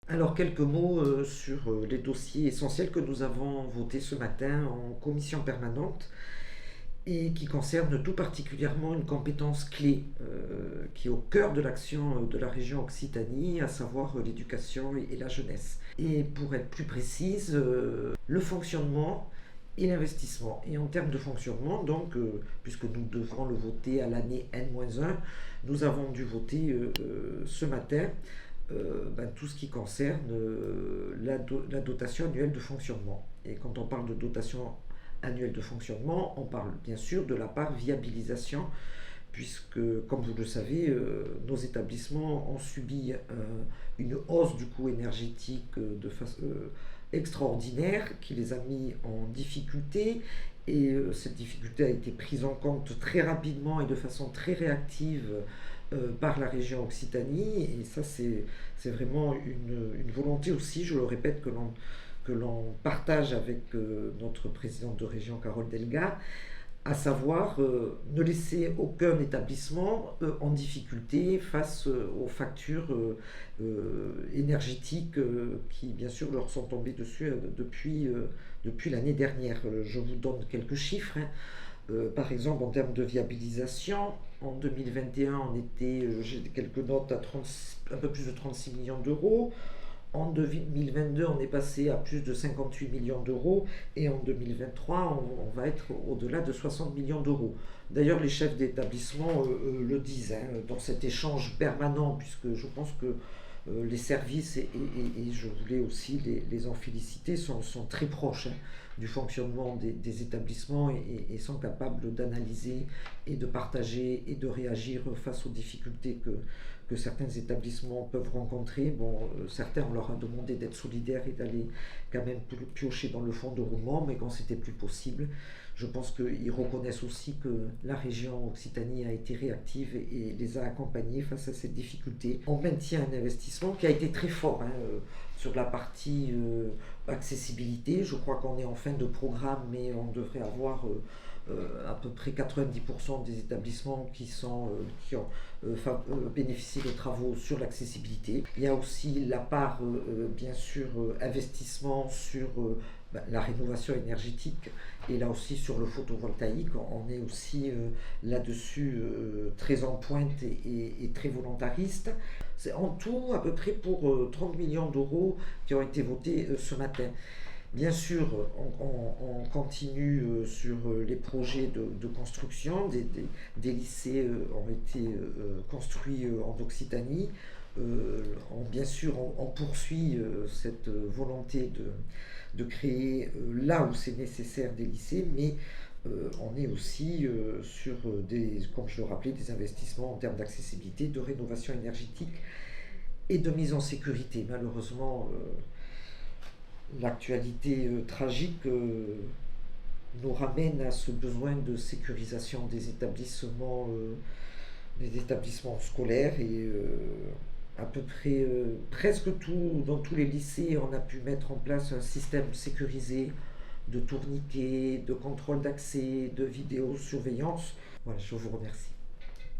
Alors quelques mots sur les dossiers essentiels que nous avons votés ce matin en commission permanente et qui concernent tout particulièrement une compétence clé qui est au cœur de l'action de la région Occitanie, à savoir l'éducation et la jeunesse. Et pour être plus précise, le fonctionnement et l'investissement. Et en termes de fonctionnement, donc, puisque nous devrons le voter à l'année N-1, nous avons dû voter ce matin tout ce qui concerne la dotation annuelle de fonctionnement. Et quand on parle de dotation annuelle de fonctionnement, on parle bien sûr de la part viabilisation, puisque, comme vous le savez, nos établissements ont subi une hausse du coût énergétique de façon extraordinaire qui les a mis en difficulté. Et cette difficulté a été prise en compte très rapidement et de façon très réactive par la région Occitanie. Et ça, c'est vraiment une volonté aussi, je le répète, que l'on partage avec notre présidente de région, Carole Delga, à savoir ne laisser aucun établissement en difficulté face aux factures énergétiques qui, bien sûr, leur sont tombées dessus depuis l'année dernière. Je vous donne quelques chiffres. Par exemple, en termes de viabilisation, en 2021, j'ai quelques notes, un peu plus de 36 millions d'euros. En 2022, on est passé à plus de 58 millions d'euros et en 2023, on va être au-delà de 60 millions d'euros. D'ailleurs, les chefs d'établissement le disent dans cet échange permanent, puisque je pense que les services, et je voulais aussi les en féliciter, sont très proches du fonctionnement des établissements et sont capables d'analyser et de partager et de réagir face aux difficultés que certains établissements peuvent rencontrer. Bon, certains, on leur a demandé d'être solidaires et d'aller quand même piocher dans le fonds de roulement, mais quand c'était plus possible, je pense qu'ils reconnaissent aussi que la région Occitanie a été réactive et les a accompagnés face à cette difficulté. On maintient un investissement qui a été très fort sur la partie accessibilité. Je crois qu'on est en fin de programme, mais on devrait avoir à peu près 90% des établissements qui ont bénéficié de travaux sur l'accessibilité. Il y a aussi la part, bien sûr, investissement sur la rénovation énergétique et là aussi sur le photovoltaïque. On est aussi là-dessus très en pointe et très volontariste. C'est en tout à peu près pour 30 millions d'euros qui ont été votés ce matin. Bien sûr, on continue sur les projets de construction. Des lycées ont été construits en Occitanie. Bien sûr, on poursuit cette volonté de créer là où c'est nécessaire des lycées, mais on est aussi sur comme je le rappelais, des investissements en termes d'accessibilité, de rénovation énergétique et de mise en sécurité. Malheureusement, l'actualité tragique nous ramène à ce besoin de sécurisation des établissements scolaires et à peu près presque dans tous les lycées, on a pu mettre en place un système sécurisé de tourniquets, de contrôle d'accès, de vidéosurveillance. Voilà, je vous remercie.